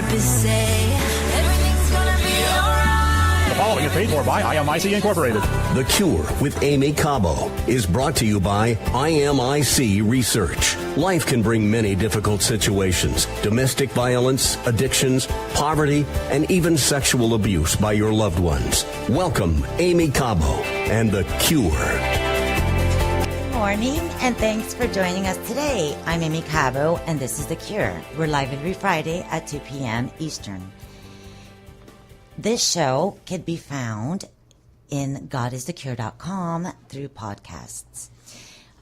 therapists say everything's gonna be alright. The following is paid for by IMIC Incorporated. The Cure with Aimee Cabo is brought to you by IMIC Research. Life can bring many difficult situations: domestic violence, addictions, poverty, and even sexual abuse by your loved ones. Welcome, Aimee Cabo and The Cure. Morning, and thanks for joining us today. I'm Aimee Cabo, and this is The Cure. We're live every Friday at 2 p.m. Eastern. This show can be found in godisthecure.com through podcasts.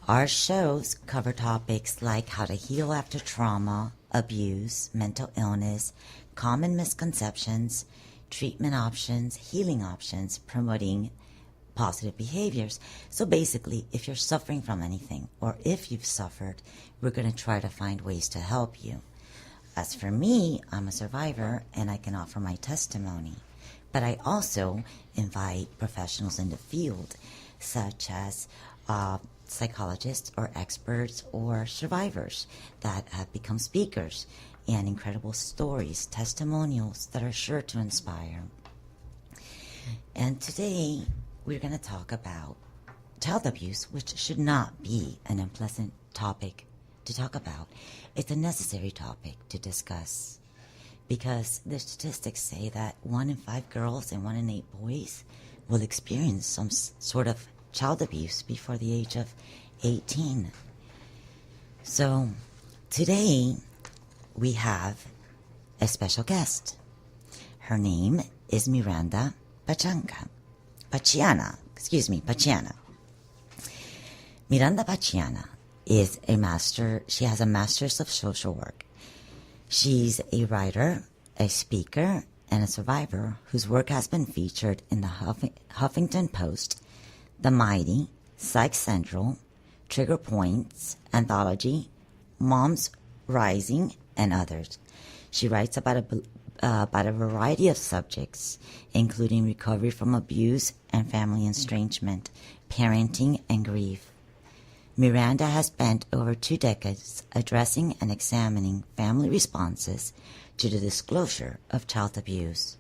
Our shows cover topics like how to heal after trauma, abuse, mental illness, common misconceptions, treatment options, healing options, promoting positive behaviors. So basically, if you're suffering from anything, or if you've suffered, we're going to try to find ways to help you. As for me, I'm a survivor, and I can offer my testimony. But I also invite professionals in the field, such as psychologists or experts or survivors that have become speakers, and incredible stories, testimonials that are sure to inspire. And today, we're going to talk about child abuse, which should not be an unpleasant topic to talk about. It's a necessary topic to discuss because the statistics say that 1 in 5 girls and 1 in 8 boys will experience some sort of child abuse before the age of 18. So today we have a special guest. Her name is Miranda Pacchiana. Miranda Pacchiana is a master. She has a master's of social work. She's a writer, a speaker, and a survivor whose work has been featured in the Huffington Post, The Mighty, Psych Central, Trigger Points, Anthology, Moms Rising, and others. She writes about a variety of subjects, including recovery from abuse and family estrangement, parenting, and grief. Miranda has spent over 2 decades addressing and examining family responses to the disclosure of child abuse.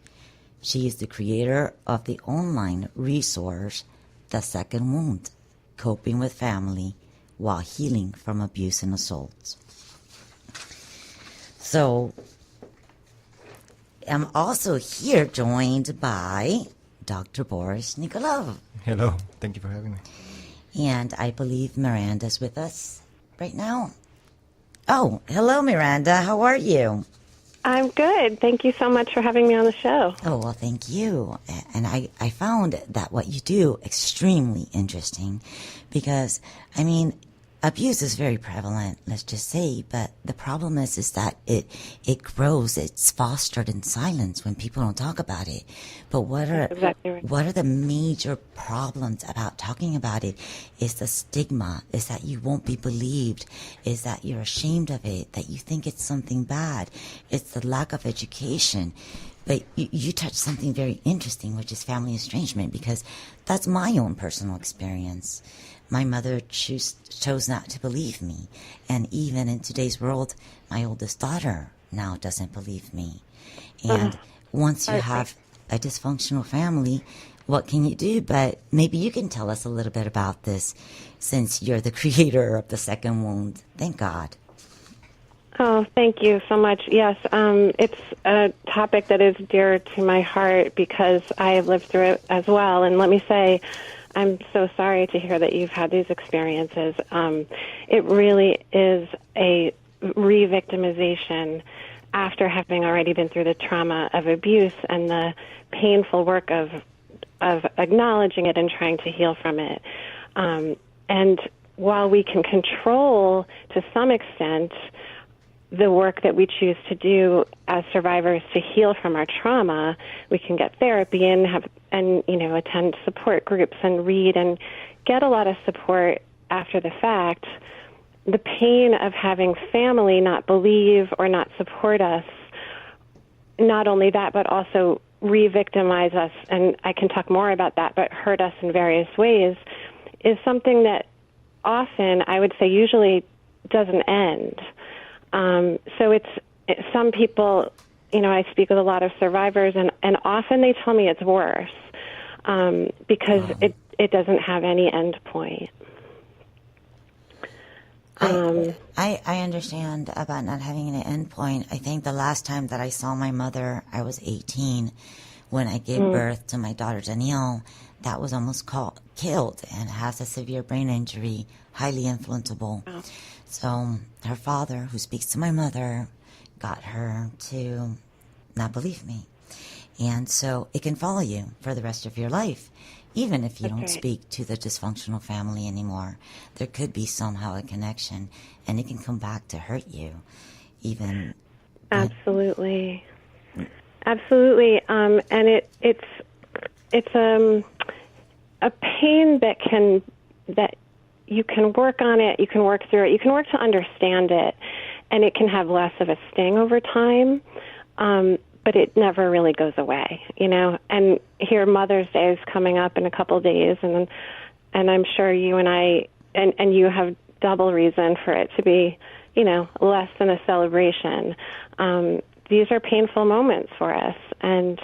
She is the creator of the online resource, The Second Wound, Coping with Family While Healing from Abuse and Assault. So, I'm also here joined by Dr. Boris Nikolov. Hello, thank you for having me. And I believe Miranda's with us right now. Oh, hello, Miranda. How are you? I'm good. Thank you so much for having me on the show. Oh, well, thank you. And I found that what you do extremely interesting because, I mean, abuse is very prevalent, let's just say, but the problem is that it grows, it's fostered in silence when people don't talk about it. But what are the major problems about talking about it is the stigma, is that you won't be believed, is that you're ashamed of it, that you think it's something bad. It's the lack of education. But you touched something very interesting, which is family estrangement, because that's my own personal experience. My mother chose not to believe me. And even in today's world, my oldest daughter now doesn't believe me. And once you have a dysfunctional family, what can you do? But maybe you can tell us a little bit about this since you're the creator of The Second Wound. Thank God. Oh, thank you so much. Yes, it's a topic that is dear to my heart because I have lived through it as well. And let me say, I'm so sorry to hear that you've had these experiences. It really is a re-victimization after having already been through the trauma of abuse and the painful work of acknowledging it and trying to heal from it. And while we can control, to some extent, the work that we choose to do as survivors to heal from our trauma, we can get therapy and attend support groups and read and get a lot of support after the fact. The pain of having family not believe or not support us, not only that, but also re-victimize us, and I can talk more about that, but hurt us in various ways, is something that often, I would say usually, doesn't end. So some people, I speak with a lot of survivors, and often they tell me it's worse because it doesn't have any end point. I understand about not having an end point. I think the last time that I saw my mother, I was 18 when I gave birth to my daughter Danielle. That was almost killed and has a severe brain injury, highly influenceable. Oh. So her father, who speaks to my mother, got her to not believe me. And so it can follow you for the rest of your life. Even if you don't speak to the dysfunctional family anymore, there could be somehow a connection, and it can come back to hurt you. Even absolutely. And it's a pain that you can work on it, you can work through it, you can work to understand it, and it can have less of a sting over time. But it never really goes away, And here Mother's Day is coming up in a couple of days, and I'm sure you and I and you have double reason for it to be, less than a celebration. These are painful moments for us, and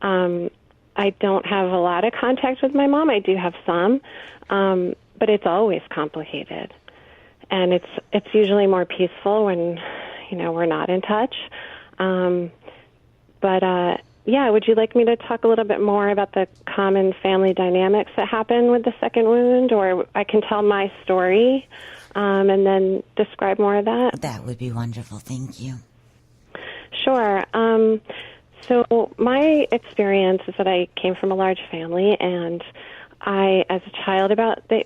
I don't have a lot of contact with my mom. I do have some, but it's always complicated, and it's usually more peaceful when we're not in touch. But would you like me to talk a little bit more about the common family dynamics that happen with the second wound, or I can tell my story and then describe more of that? That would be wonderful. Thank you. Sure. So my experience is that I came from a large family, and I, as a child,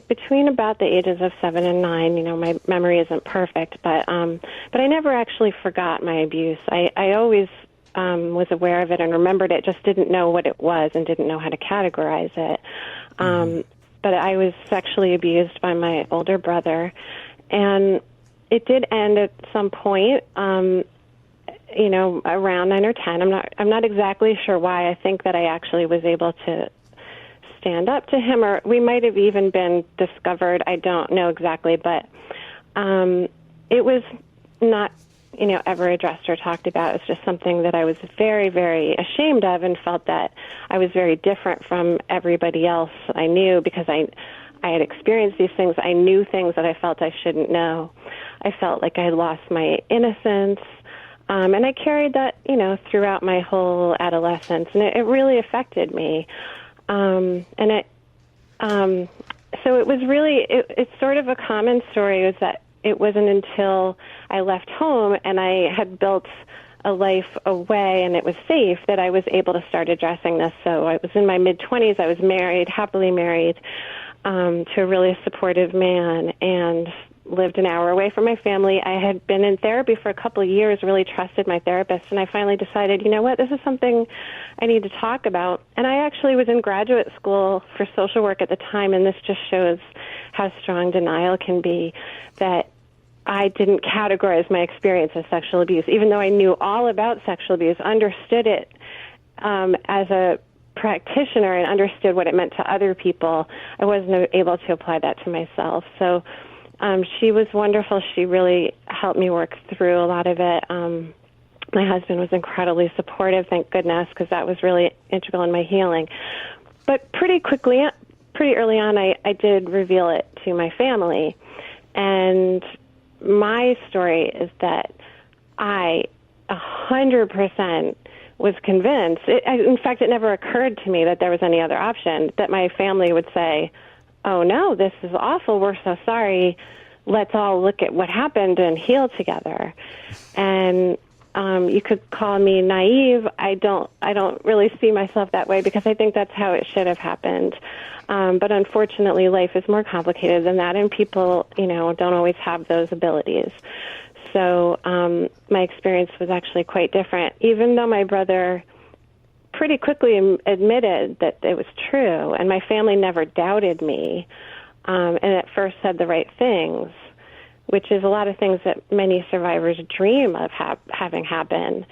between about the ages of 7 and 9, my memory isn't perfect, but I never actually forgot my abuse. I always was aware of it and remembered it, just didn't know what it was and didn't know how to categorize it. But I was sexually abused by my older brother, and it did end at some point, around 9 or 10. I'm not exactly sure why. I think that I actually was able to stand up to him, or we might have even been discovered. I don't know exactly, but it was not ever addressed or talked about. It was just something that I was very, very ashamed of, and felt that I was very different from everybody else I knew because I had experienced these things. I knew things that I felt I shouldn't know. I felt like I had lost my innocence, and I carried that, throughout my whole adolescence, and it really affected me. So it was really, it's sort of a common story, was that it wasn't until I left home and I had built a life away and it was safe that I was able to start addressing this. So I was in my mid-20s. I was married, happily married, to a really supportive man, and lived an hour away from my family. I had been in therapy for a couple of years, really trusted my therapist, and I finally decided, this is something I need to talk about. And I actually was in graduate school for social work at the time, and this just shows how strong denial can be, that I didn't categorize my experience as sexual abuse, even though I knew all about sexual abuse, understood it as a practitioner and understood what it meant to other people. I wasn't able to apply that to myself. So she was wonderful. She really helped me work through a lot of it. My husband was incredibly supportive, thank goodness, because that was really integral in my healing. But pretty early on, I did reveal it to my family. And my story is that I 100% was convinced. In fact, it never occurred to me that there was any other option, that my family would say, "Oh, no, this is awful. We're so sorry. Let's all look at what happened and heal together." And you could call me naive. I don't really see myself that way, because I think that's how it should have happened. But unfortunately, life is more complicated than that, and people, don't always have those abilities. So my experience was actually quite different, even though my brother pretty quickly admitted that it was true, and my family never doubted me, and at first said the right things, which is a lot of things that many survivors dream of having happen.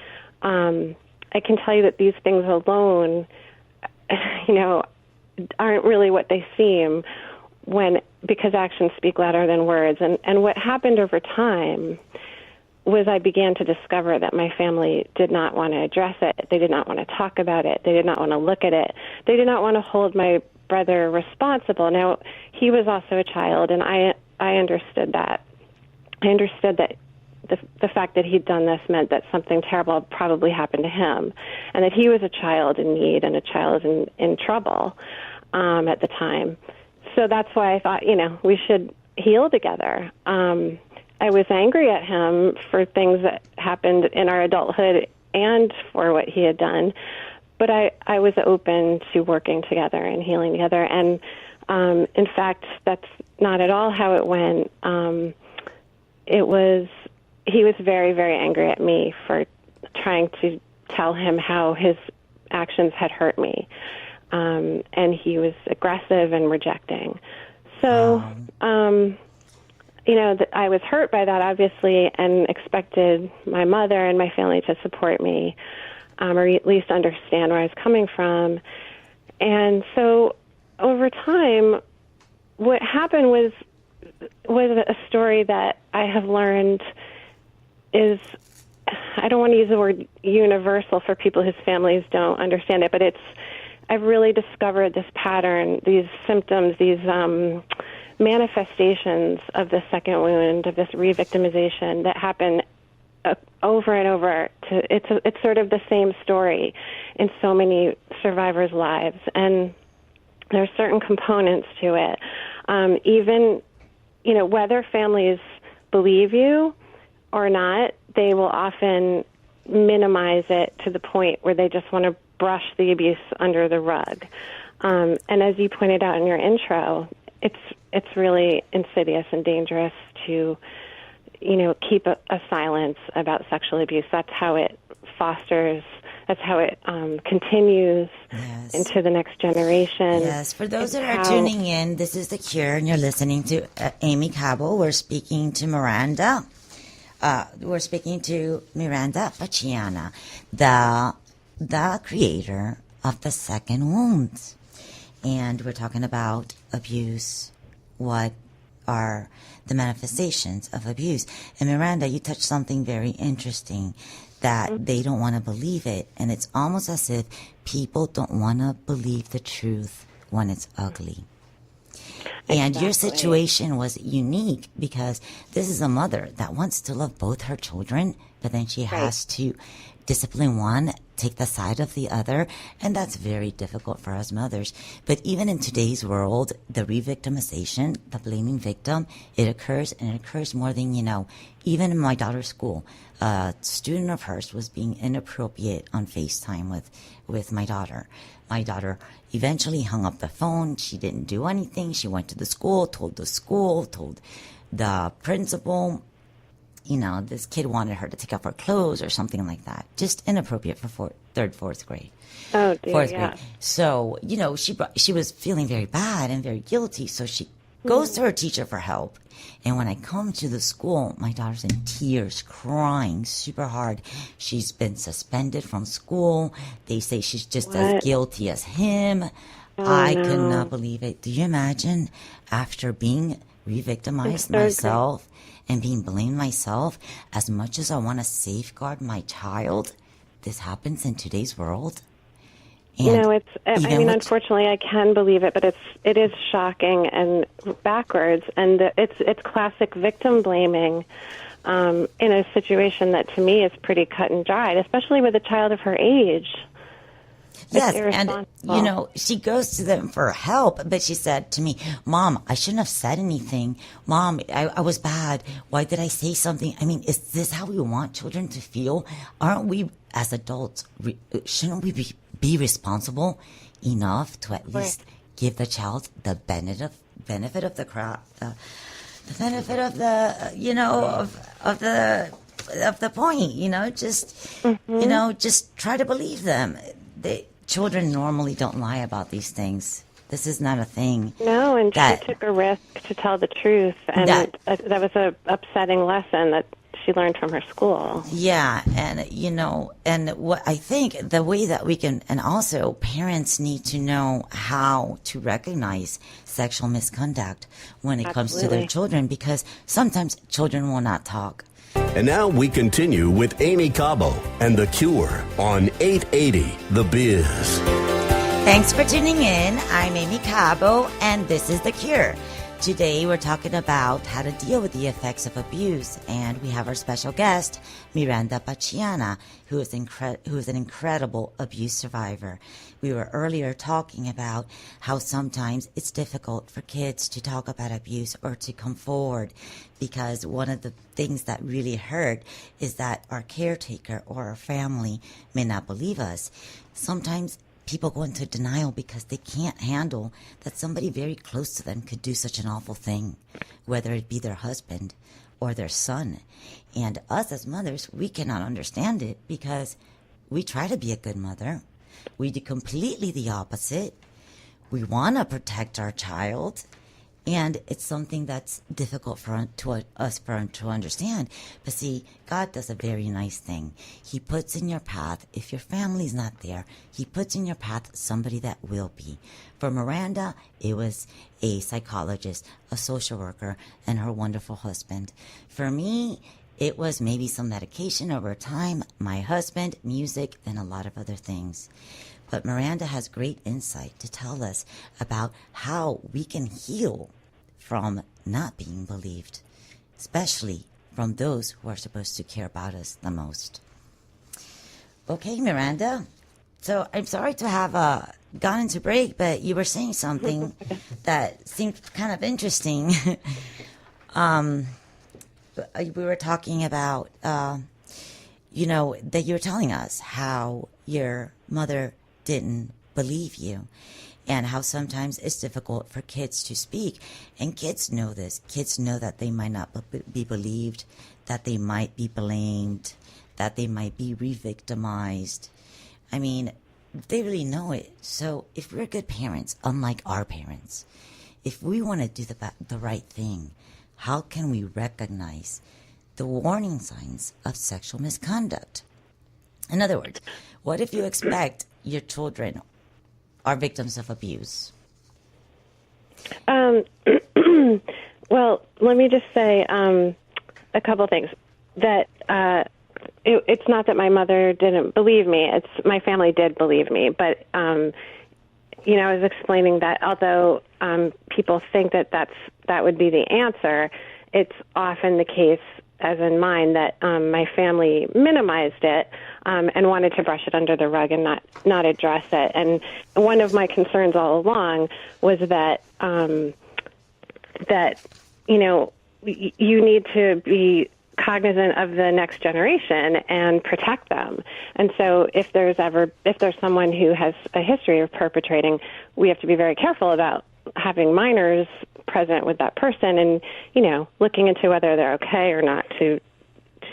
I can tell you that these things alone, aren't really what they seem, because actions speak louder than words. And what happened over time was I began to discover that my family did not want to address it. They did not want to talk about it. They did not want to look at it. They did not want to hold my brother responsible. Now, he was also a child, and I understood that. I understood that the fact that he'd done this meant that something terrible probably happened to him, and that he was a child in need and a child in trouble at the time. So that's why I thought, we should heal together. I was angry at him for things that happened in our adulthood and for what he had done, but I was open to working together and healing together. And in fact, that's not at all how it went. He was very, very angry at me for trying to tell him how his actions had hurt me. And he was aggressive and rejecting. So, I was hurt by that, obviously, and expected my mother and my family to support me, or at least understand where I was coming from. And so over time, what happened was a story that I have learned is, I don't want to use the word universal for people whose families don't understand it, but I've really discovered this pattern, these symptoms, these manifestations of the second wound, of this re-victimization that happen over and over. It's sort of the same story in so many survivors' lives, and there are certain components to it. Even, whether families believe you or not, they will often minimize it to the point where they just want to brush the abuse under the rug. And as you pointed out in your intro, it's really insidious and dangerous to, keep a silence about sexual abuse. That's how it fosters. That's how it continues into the next generation. Yes. For those that are tuning in, this is The Cure, and you're listening to Aimee Cabo. We're speaking to Miranda. We're speaking to Miranda Pacchiana, the creator of the second wounds. And we're talking about abuse. What are the manifestations of abuse? And Miranda, you touched something very interesting, that they don't want to believe it. And it's almost as if people don't want to believe the truth when it's ugly. And your situation was unique because this is a mother that wants to love both her children, but then she has to discipline one, take the side of the other, and that's very difficult for us mothers. But even in today's world, the re-victimization, the blaming victim, it occurs, and it occurs more than you know. Even in my daughter's school, a student of hers was being inappropriate on FaceTime with my daughter. My daughter eventually hung up the phone. She didn't do anything. She went to the school, told the principal, this kid wanted her to take off her clothes or something like that. Just inappropriate for third, fourth grade. Oh, dear, fourth grade. So, she was feeling very bad and very guilty. So she goes to her teacher for help. And when I come to the school, my daughter's in tears, crying super hard. She's been suspended from school. They say she's just as guilty as him. I could not believe it. Do you imagine, after being re-victimized myself and being blamed myself, as much as I want to safeguard my child, this happens in today's world? And unfortunately, I can believe it, but it is shocking and backwards, and it's classic victim blaming in a situation that to me is pretty cut and dried, especially with a child of her age. Yes, and she goes to them for help, but she said to me, "Mom, I shouldn't have said anything. Mom, I was bad. Why did I say something? I mean, is this how we want children to feel? Aren't we, as adults, shouldn't we be responsible enough to at least give the child the benefit of the crap, the benefit of the point? Just try to believe them. Children normally don't lie about these things. This is not a thing. No, and she took a risk to tell the truth, and that was a upsetting lesson that she learned from her school. Yeah, and and what I think the way that we can, and also parents need to know how to recognize sexual misconduct when it comes to their children, because sometimes children will not talk. And now we continue with Aimee Cabo and The Cure on 880 The Biz. Thanks for tuning in. I'm Aimee Cabo, and this is The Cure. Today we're talking about how to deal with the effects of abuse, and we have our special guest, Miranda Pacchiana, who is an incredible abuse survivor. We were earlier talking about how sometimes it's difficult for kids to talk about abuse or to come forward, because one of the things that really hurt is that our caretaker or our family may not believe us. Sometimes people go into denial because they can't handle that somebody very close to them could do such an awful thing, whether it be their husband or their son. And us as mothers, we cannot understand it because we try to be a good mother. We do completely the opposite. We want to protect our child. And it's something that's difficult for us to understand. But see, God does a very nice thing. He puts in your path, if your family's not there, He puts in your path somebody that will be. For Miranda, it was a psychologist, a social worker, and her wonderful husband. For me, it was maybe some medication over time, my husband, music, and a lot of other things. But Miranda has great insight to tell us about how we can heal from not being believed, especially from those who are supposed to care about us the most. Okay, Miranda. So I'm sorry to have gone into break, but you were saying something that seemed kind of interesting. We were talking about, that you were telling us how your mother didn't believe you, and how sometimes it's difficult for kids to speak. And kids know this. Kids know that they might not be believed, that they might be blamed, that they might be re-victimized. I mean, they really know it. So if we're good parents, unlike our parents, if we want to do the right thing, how can we recognize the warning signs of sexual misconduct? In other words, what if you expect your children are victims of abuse? Well, let me just say a couple things. That it's not that my mother didn't believe me. It's my family did believe me. But, I was explaining that although people think that would be the answer, it's often the case, as in mine, that my family minimized it and wanted to brush it under the rug and not address it. And one of my concerns all along was that you need to be cognizant of the next generation and protect them. And so if there's someone who has a history of perpetrating, we have to be very careful about having minors present with that person and, looking into whether they're okay or not to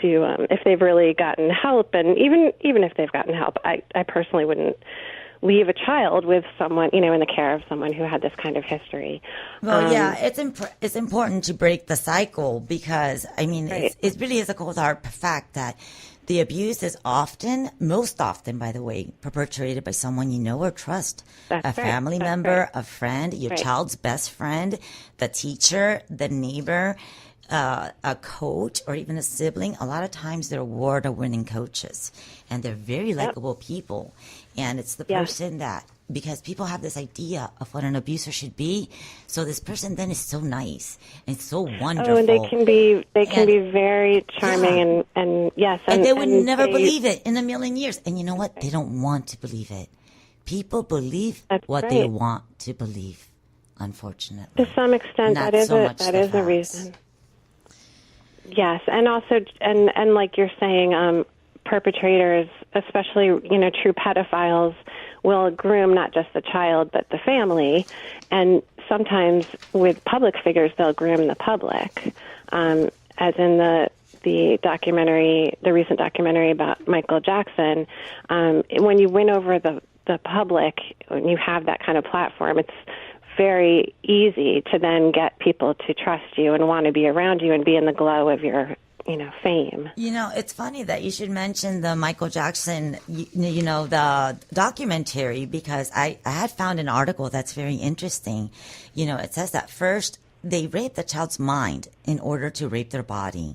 if they've really gotten help. And even if they've gotten help, I personally wouldn't leave a child with someone, in the care of someone who had this kind of history. Well, it's important to break the cycle because, right. It really is a cold hard fact that the abuse is most often, by the way, perpetrated by someone you know or trust. That's a family member, a friend, your child's best friend, the teacher, the neighbor, a coach, or even a sibling. A lot of times they're award-winning coaches, and they're very likable people. And it's the person that, because people have this idea of what an abuser should be, so this person then is so nice and so wonderful. Oh, and they can be very charming and yes. And they would never believe it in a million years. And you know what? They don't want to believe it. People believe what they want to believe, unfortunately. To some extent, that is a reason. Yes, and also, and like you're saying, perpetrators, especially, true pedophiles, will groom not just the child, but the family. And sometimes with public figures, they'll groom the public, as in the recent documentary about Michael Jackson. When you win over the public, when you have that kind of platform, it's very easy to then get people to trust you and want to be around you and be in the glow of your fame. It's funny that you should mention the Michael Jackson, the documentary, because I had found an article that's very interesting. It says that first they rape the child's mind in order to rape their body.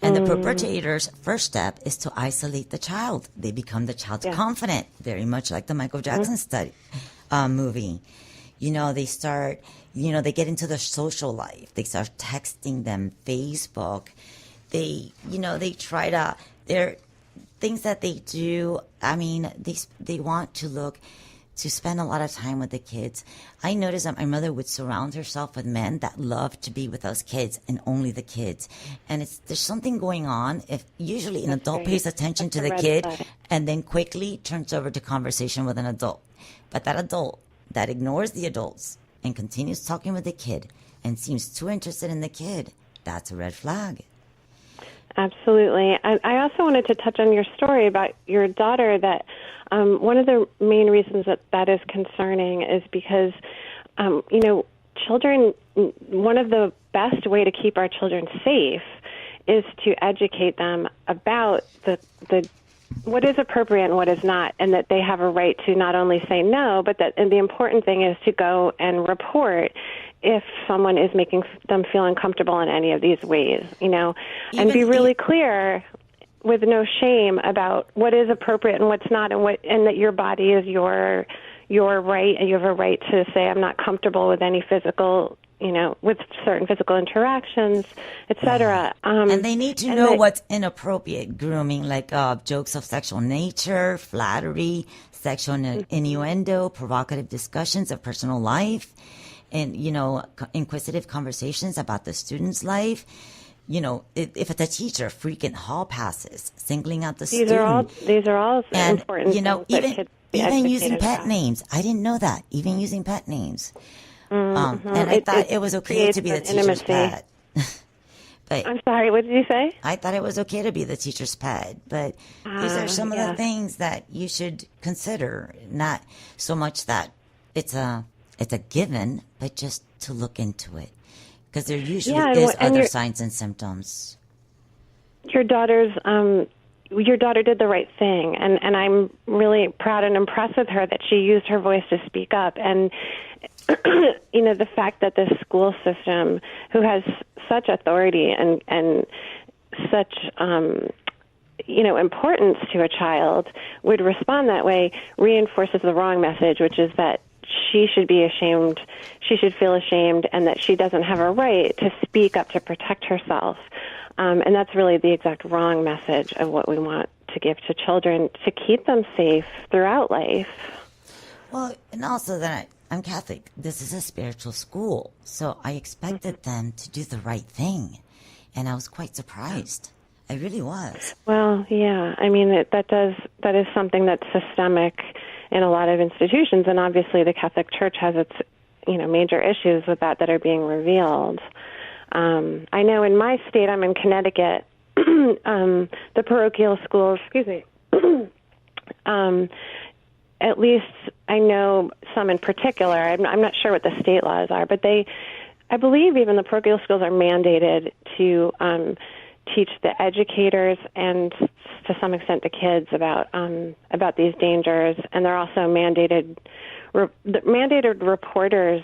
And the perpetrator's first step is to isolate the child. They become the child's confidant, very much like the Michael Jackson movie. They start, they get into their social life. They start texting them, Facebook. They try to, they're things that they do. I mean, they want to spend a lot of time with the kids. I noticed that my mother would surround herself with men that love to be with those kids and only the kids. And there's something going on if usually an adult pays attention to the kid and then quickly turns over to conversation with an adult. But that adult that ignores the adults and continues talking with the kid and seems too interested in the kid, that's a red flag. Absolutely. I also wanted to touch on your story about your daughter, that one of the main reasons that is concerning is because, children, one of the best way to keep our children safe is to educate them about the what is appropriate and what is not, and that they have a right to not only say no, but and the important thing is to go and report if someone is making them feel uncomfortable in any of these ways, and be really clear with no shame about what is appropriate and what's not, and that your body is your right, and you have a right to say, I'm not comfortable with any physical, with certain physical interactions, etc. And they need to know what's inappropriate grooming, like jokes of sexual nature, flattery, sexual innuendo, provocative discussions of personal life, and, inquisitive conversations about the student's life. If it's a teacher, frequent hall passes, singling out the student. These are all and, important things. Even using pet names. I didn't know that. Even using pet names. And I thought it was okay to be the teacher's pet. But I'm sorry, what did you say? I thought it was okay to be the teacher's pet. But these are some of the things that you should consider. Not so much that it's a given, but just to look into it. Because there usually is other signs and symptoms. Your daughter did the right thing, and I'm really proud and impressed with her that she used her voice to speak up. And the fact that this school system, who has such authority and such importance to a child, would respond that way reinforces the wrong message, which is that she should be ashamed, she should feel ashamed, and that she doesn't have a right to speak up to protect herself. And that's really the exact wrong message of what we want to give to children to keep them safe throughout life. Well, and also that I'm Catholic. This is a spiritual school, so I expected them to do the right thing. And I was quite surprised. I really was. Well, yeah. I mean, that is something that's systemic in a lot of institutions, and obviously the Catholic Church has its, major issues with that are being revealed. I know in my state, I'm in Connecticut, the parochial schools, at least I know some in particular. I'm not sure what the state laws are, but I believe even the parochial schools are mandated to teach the educators and to some extent the kids about these dangers, and they're also mandated reporters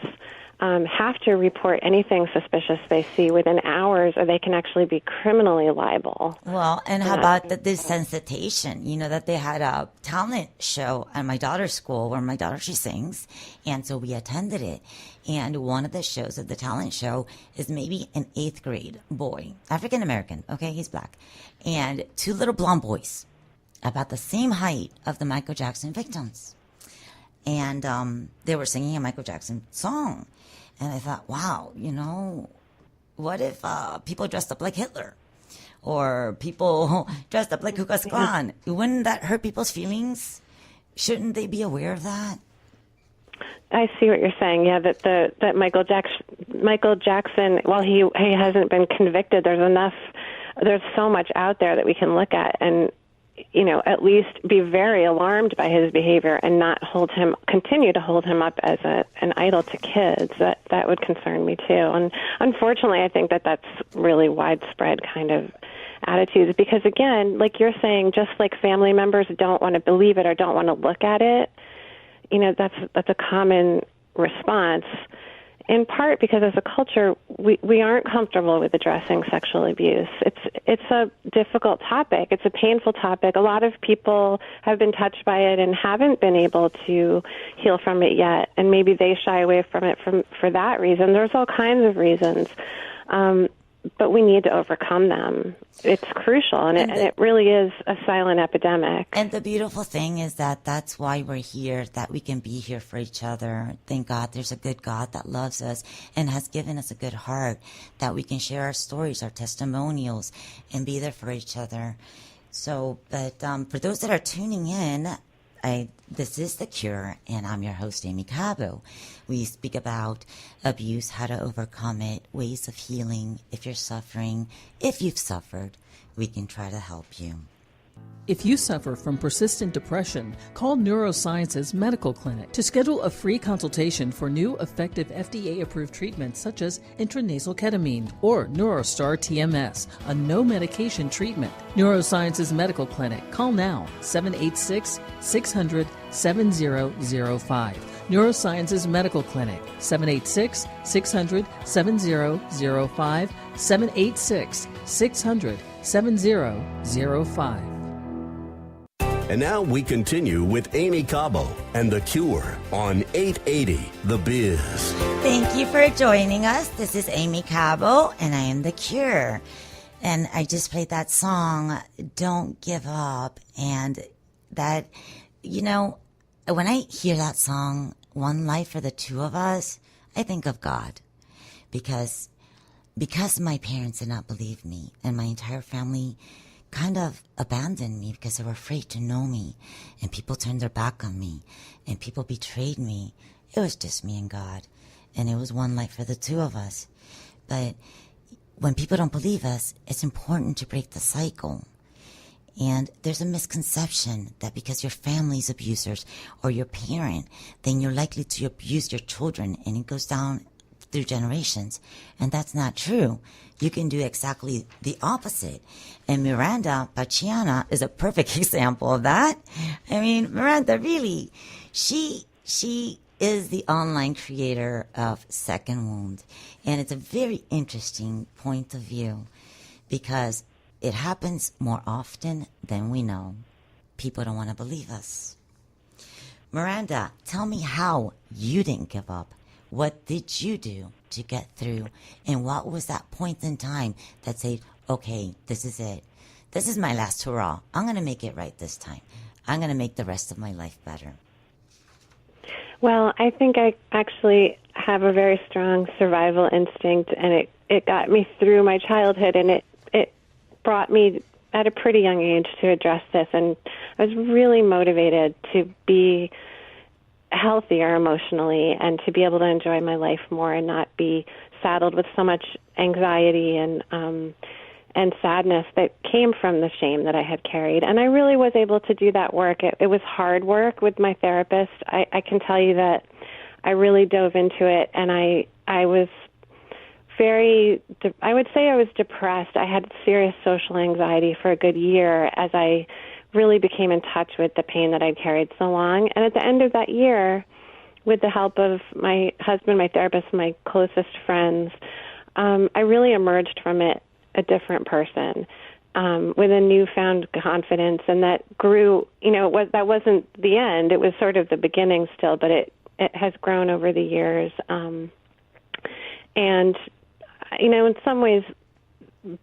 have to report anything suspicious they see within hours, or they can actually be criminally liable. Well, and how about the desensitization? That they had a talent show at my daughter's school where my daughter, she sings, and so we attended it. And one of the shows of the talent show is maybe an 8th grade boy, African American, okay, he's black, and 2 little blonde boys about the same height of the Michael Jackson victims. And they were singing a Michael Jackson song. And I thought, wow, what if people dressed up like Hitler? Or people dressed up like Ku Klux Klan? Wouldn't that hurt people's feelings? Shouldn't they be aware of that? I see what you're saying. Yeah, that Michael Jackson, while he hasn't been convicted, there's so much out there that we can look at and at least be very alarmed by his behavior and not continue to hold him up as an idol to kids. That would concern me too. And unfortunately, I think that's really widespread kind of attitudes because, again, like you're saying, just like family members don't want to believe it or don't want to look at it, that's a common response. in part because as a culture, we aren't comfortable with addressing sexual abuse. It's a difficult topic. It's a painful topic. A lot of people have been touched by it and haven't been able to heal from it yet, and maybe they shy away from it for that reason. There's all kinds of reasons. But we need to overcome them. It's crucial, and it really is a silent epidemic. And the beautiful thing is that that's why we're here, that we can be here for each other. Thank God there's a good God that loves us and has given us a good heart, that we can share our stories, our testimonials, and be there for each other. So, but for those that are tuning in, this is The Cure, and I'm your host, Aimee Cabo. We speak about abuse, how to overcome it, ways of healing. If you're suffering, if you've suffered, we can try to help you. If you suffer from persistent depression, call Neurosciences Medical Clinic to schedule a free consultation for new effective FDA-approved treatments such as intranasal ketamine or Neurostar TMS, a no-medication treatment. Neurosciences Medical Clinic. Call now, 786-600-7005. Neurosciences Medical Clinic, 786-600-7005, 786-600-7005. And now we continue with Aimee Cabo and The Cure on 880 The Biz. Thank you for joining us. This is Aimee Cabo, and I am The Cure. And I just played that song, Don't Give Up. And that, you know, when I hear that song, One Life for the Two of Us, I think of God. Because my parents did not believe me, and my entire family kind of abandoned me because they were afraid to know me, and people turned their back on me, and people betrayed me. It was just me and God, and it was one life for the two of us. But when people don't believe us, it's important to break the cycle. And there's a misconception that because your family's abusers or your parent, then you're likely to abuse your children, and it goes down through generations. And that's not true. You can do exactly the opposite. And Miranda Pacchiana is a perfect example of that. I mean, Miranda, really, she is the online creator of Second Wound. And it's a very interesting point of view because it happens more often than we know. People don't want to believe us. Miranda, tell me how you didn't give up. What did you do to get through? And what was that point in time that said, okay, this is it. This is my last hurrah. I'm going to make it right this time. I'm going to make the rest of my life better. Well, I think I actually have a very strong survival instinct, and it got me through my childhood, and it brought me at a pretty young age to address this. And I was really motivated to be healthier emotionally and to be able to enjoy my life more and not be saddled with so much anxiety and sadness that came from the shame that I had carried. And I really was able to do that work. It was hard work with my therapist. I can tell you that I really dove into it, and I was I would say I was depressed. I had serious social anxiety for a good year as I really became in touch with the pain that I'd carried so long. And at the end of that year, with the help of my husband, my therapist, my closest friends, I really emerged from it a different person with a newfound confidence, and that grew. That wasn't the end; it was sort of the beginning still, but it has grown over the years. And in some ways,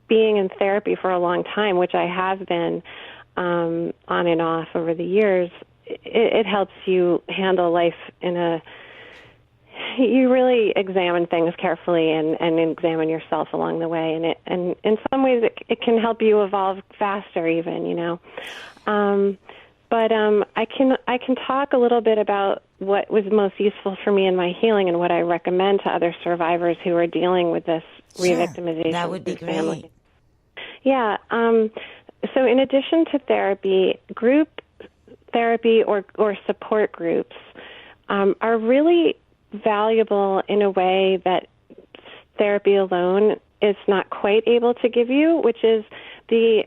being in therapy for a long time, which I have been on and off over the years, it helps you handle life you really examine things carefully and examine yourself along the way, and in some ways it can help you evolve faster even, But I can talk a little bit about what was most useful for me in my healing and what I recommend to other survivors who are dealing with this re-victimization. That would be great. Family. Yeah. So in addition to therapy, group therapy or support groups are really valuable in a way that therapy alone is not quite able to give you, which is the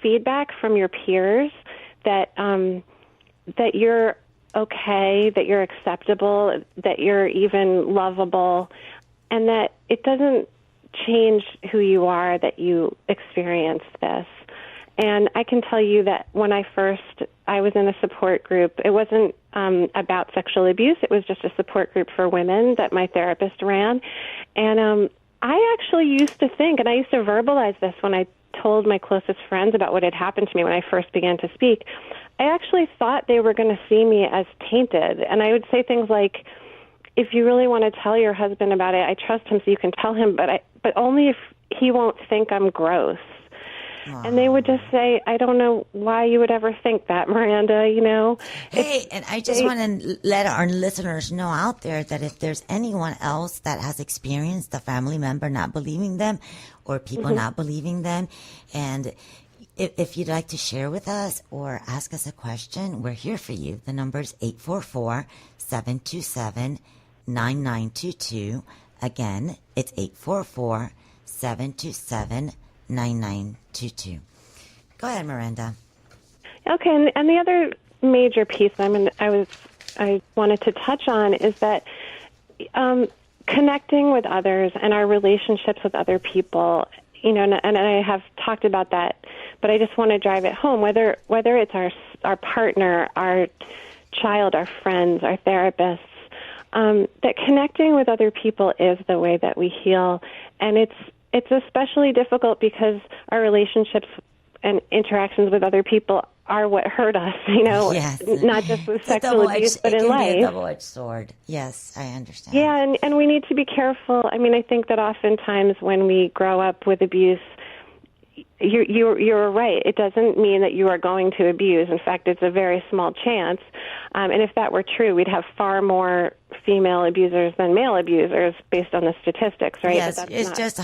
feedback from your peers that you're okay, that you're acceptable, that you're even lovable, and that it doesn't change who you are that you experienced this. And I can tell you that when I was in a support group, it wasn't about sexual abuse. It was just a support group for women that my therapist ran. And I actually used to think, and I used to verbalize this when I told my closest friends about what had happened to me when I first began to speak, I actually thought they were going to see me as tainted. And I would say things like, if you really want to tell your husband about it, I trust him so you can tell him, but only if he won't think I'm gross. And they would just say, I don't know why you would ever think that, Miranda, Hey, and I just want to let our listeners know out there that if there's anyone else that has experienced a family member not believing them or people not believing them, and if you'd like to share with us or ask us a question, we're here for you. The number is 844-727-9922. Again, it's 844-727-9922. Go ahead, Miranda. Okay, and the other major piece I wanted to touch on is that connecting with others and our relationships with other people, and I have talked about that, but I just want to drive it home. Whether it's our partner, our child, our friends, our therapists, that connecting with other people is the way that we heal, and it's especially difficult because our relationships and interactions with other people are what hurt us, Yes. Not just with sexual abuse, but in life. It can be a double-edged sword. Yes, I understand. Yeah, and we need to be careful. I mean, I think that oftentimes when we grow up with abuse, you're right. It doesn't mean that you are going to abuse. In fact, it's a very small chance. And if that were true, we'd have far more female abusers than male abusers based on the statistics, right? Yes, it's just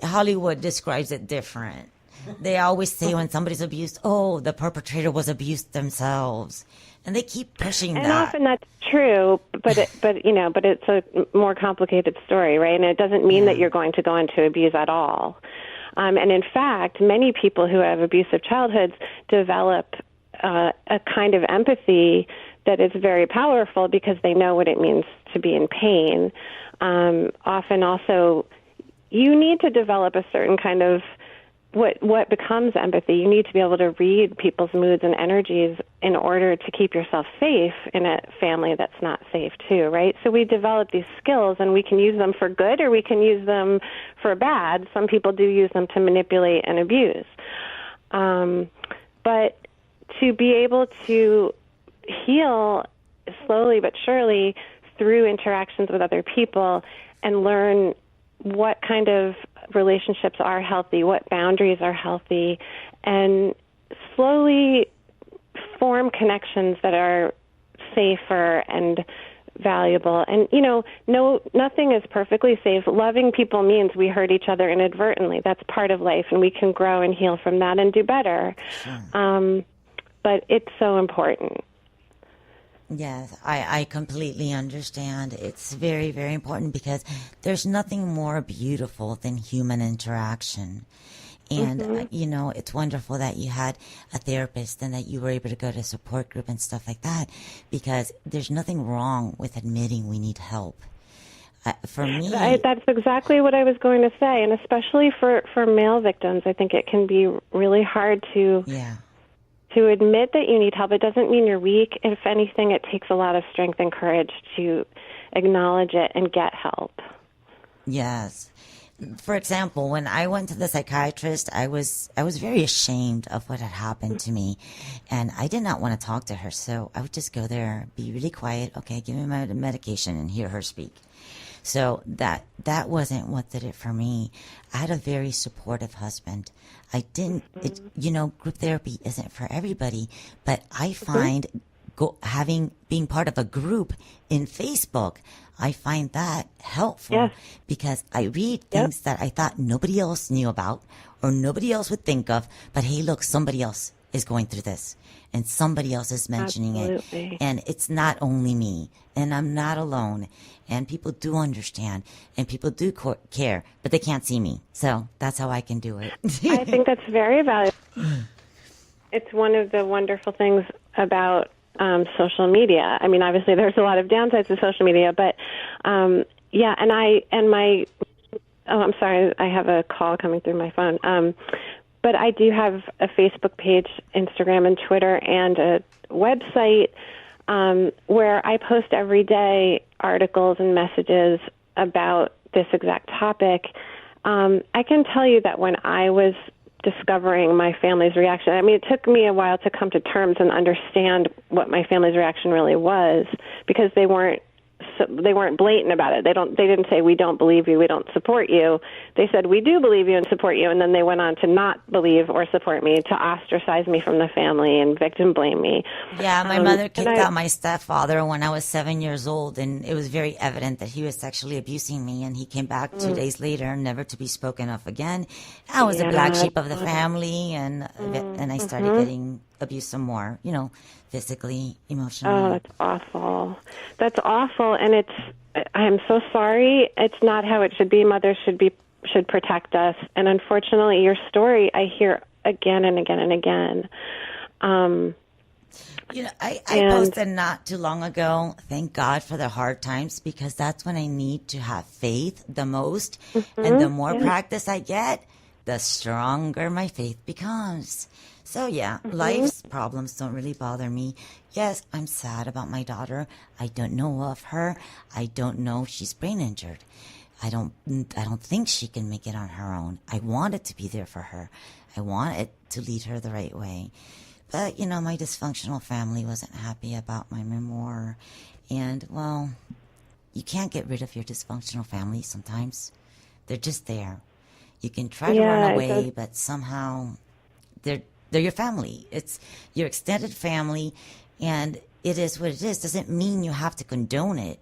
Hollywood describes it different. They always say when somebody's abused, oh, the perpetrator was abused themselves. And they keep pushing that. And often that's true, but it's a more complicated story, right? And it doesn't mean that you're going to go into abuse at all. And in fact, many people who have abusive childhoods develop a kind of empathy that is very powerful because they know what it means to be in pain. Often also, you need to develop a certain kind of what becomes empathy. You need to be able to read people's moods and energies in order to keep yourself safe in a family that's not safe too, right? So we develop these skills, and we can use them for good or we can use them for bad. Some people do use them to manipulate and abuse. But to be able to heal slowly but surely through interactions with other people and learn what kind of relationships are healthy, what boundaries are healthy, and slowly form connections that are safer and valuable. And, nothing is perfectly safe. Loving people means we hurt each other inadvertently. That's part of life, and we can grow and heal from that and do better. Sure. But it's so important. Yes, I completely understand. It's very, very important because there's nothing more beautiful than human interaction. And, it's wonderful that you had a therapist and that you were able to go to a support group and stuff like that, because there's nothing wrong with admitting we need help. For me... That's exactly what I was going to say. And especially for male victims, I think it can be really hard to... Yeah. To admit that you need help. It doesn't mean you're weak. If anything, it takes a lot of strength and courage to acknowledge it and get help. Yes. For example, when I went to the psychiatrist, I was very ashamed of what had happened to me, and I did not want to talk to her. So I would just go there, be really quiet. Okay, give me my medication, and hear her speak. So that wasn't what did it for me. I had a very supportive husband. I didn't, group therapy isn't for everybody, but I find being part of a group in Facebook, I find that helpful because I read things that I thought nobody else knew about or nobody else would think of, but hey, look, somebody else is going through this and somebody else is mentioning it, and it's not only me, and I'm not alone, and people do understand and people do care, but they can't see me, so that's how I can do it. I think that's very valuable. It's one of the wonderful things about social media. I mean, obviously there's a lot of downsides to social media, but Yeah, I'm sorry, I have a call coming through my phone. But I do have a Facebook page, Instagram, and Twitter, and a website where I post every day articles and messages about this exact topic. I can tell you that when I was discovering my family's reaction, I mean, it took me a while to come to terms and understand what my family's reaction really was, because they weren't blatant about it. They didn't say, we don't believe you, we don't support you. They said, we do believe you and support you, and then they went on to not believe or support me, to ostracize me from the family and victim blame me. Yeah, my mother kicked out my stepfather when I was 7 years old, and it was very evident that he was sexually abusing me, and he came back 2 days later, never to be spoken of again. I was the black sheep of the family, and I started getting abused some more, physically, emotionally. Oh, that's awful. That's awful, and I'm so sorry. It's not how it should be. Mothers should protect us, and unfortunately, your story I hear again and again and again. I posted not too long ago, thank God for the hard times, because that's when I need to have faith the most, and the more practice I get, the stronger my faith becomes. So life's problems don't really bother me. Yes, I'm sad about my daughter. I don't know of her. I don't know she's brain injured. I don't think she can make it on her own. I wanted to be there for her. I wanted to lead her the right way. But, my dysfunctional family wasn't happy about my memoir. And, well, you can't get rid of your dysfunctional family sometimes. They're just there. You can try to run away, but somehow they're your family. It's your extended family, and it is what it is. Doesn't mean you have to condone it,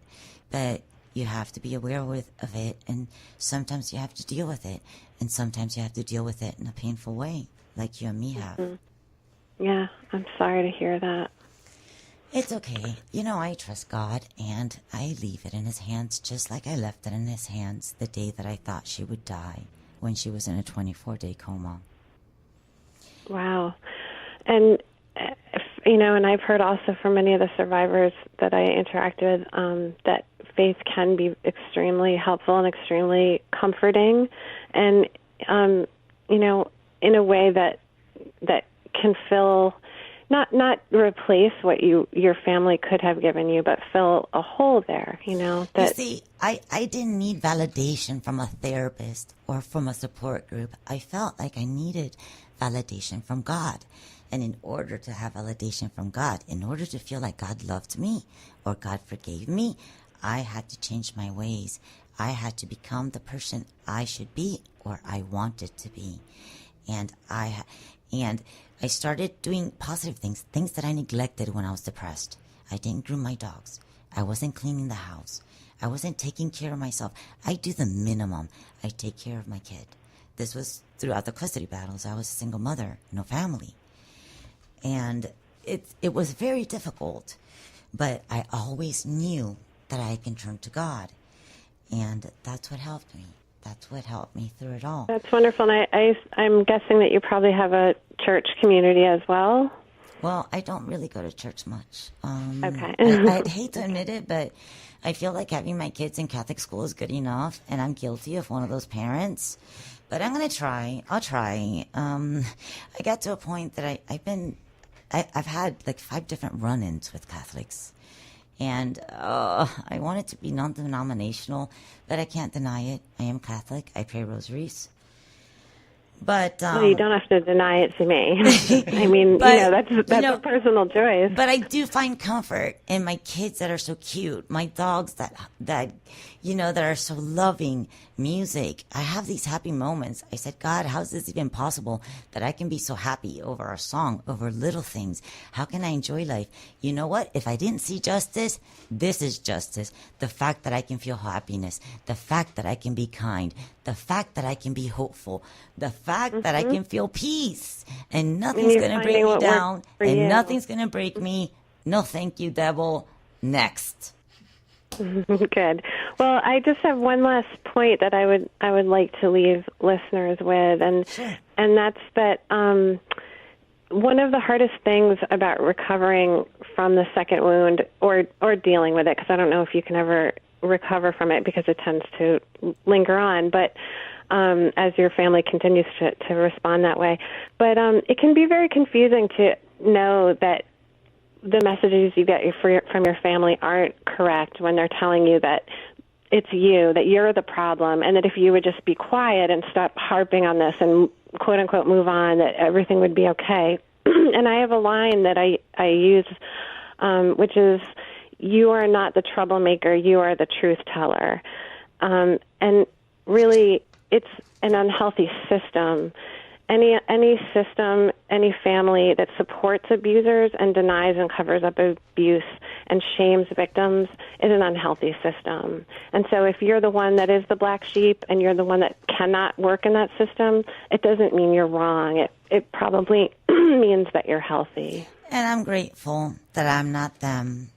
but you have to be aware of it, and sometimes you have to deal with it, and sometimes you have to deal with it in a painful way, like you and me have. Yeah, I'm sorry to hear that. It's okay. I trust God, and I leave it in His hands, just like I left it in His hands the day that I thought she would die, when she was in a 24-day coma. Wow. And, and I've heard also from many of the survivors that I interact with that faith can be extremely helpful and extremely comforting, and, in a way that can fill, not replace what your family could have given you, but fill a hole there, That, you see, I didn't need validation from a therapist or from a support group. I felt like I needed validation from God. And in order to have validation from God, in order to feel like God loved me or God forgave me, I had to change my ways. I had to become the person I should be or I wanted to be. And I started doing positive things that I neglected when I was depressed. I didn't groom my dogs. I wasn't cleaning the house. I wasn't taking care of myself. I do the minimum. I take care of my kid. This was throughout the custody battles. I was a single mother, no family. And it was very difficult, but I always knew that I can turn to God. And that's what helped me. That's what helped me through it all. That's wonderful. And I'm guessing that you probably have a church community as well. Well, I don't really go to church much. Okay. I'd hate to admit it, but I feel like having my kids in Catholic school is good enough, and I'm guilty of one of those parents. But I'm going to try. I'll try. I got to a point that I've had like 5 different run-ins with Catholics. And I want it to be non-denominational, but I can't deny it. I am Catholic. I pray rosaries. But well, you don't have to deny it to me. I mean, that's a personal choice. But I do find comfort in my kids that are so cute, my dogs that are so loving, music. I have these happy moments. I said, God, how is this even possible that I can be so happy over a song, over little things? How can I enjoy life? You know what? If I didn't see justice, this is justice. The fact that I can feel happiness, the fact that I can be kind, the fact that I can be hopeful, the fact that I can feel peace, and nothing's going to bring me down, and nothing's going to break me. No, thank you, devil. Next. Good. Well, I just have one last point that I would like to leave listeners with, and Sure. and that's that one of the hardest things about recovering from the second wound or dealing with it, because I don't know if you can ever recover from it because it tends to linger on. But as your family continues to respond that way. But it can be very confusing to know that the messages you get from your family aren't correct when they're telling you that it's you, that you're the problem, and that if you would just be quiet and stop harping on this and quote-unquote move on, that everything would be okay. And I have a line that I use, which is, you are not the troublemaker, you are the truth teller. And really, it's an unhealthy system. Any system, any family that supports abusers and denies and covers up abuse and shames victims is an unhealthy system. And so if you're the one that is the black sheep and you're the one that cannot work in that system, it doesn't mean you're wrong. It probably means that you're healthy. And I'm grateful that I'm not them.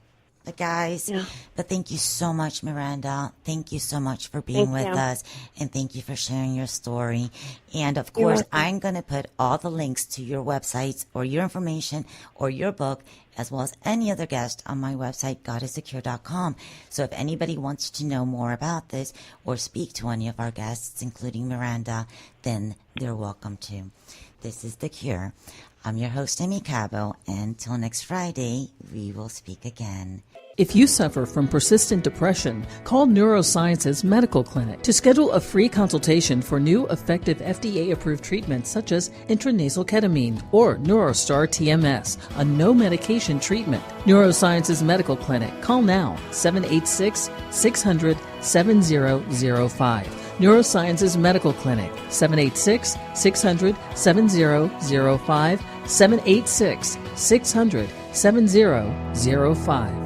But guys, Yeah. but thank you so much, Miranda. Thank you so much for being with us. And thank you for sharing your story. And of course, I'm going to put all the links to your websites or your information or your book, as well as any other guest on my website, godissecure.com. So if anybody wants to know more about this or speak to any of our guests, including Miranda, then they're welcome to. This is The Cure. I'm your host, Aimee Cabo, and till next Friday, we will speak again. If you suffer from persistent depression, call Neurosciences Medical Clinic to schedule a free consultation for new effective FDA-approved treatments such as intranasal ketamine or Neurostar TMS, a no-medication treatment. Neurosciences Medical Clinic. Call now, 786-600-7005. Neurosciences Medical Clinic, 786-600-7005, 786-600-7005.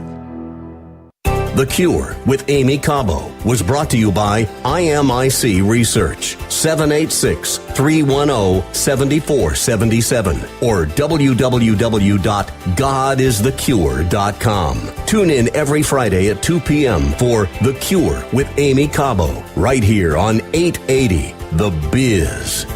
The Cure with Aimee Cabo was brought to you by IMIC Research, 786-310-7477 or www.godisthecure.com. Tune in every Friday at 2 p.m. for The Cure with Aimee Cabo, right here on 880 The Biz.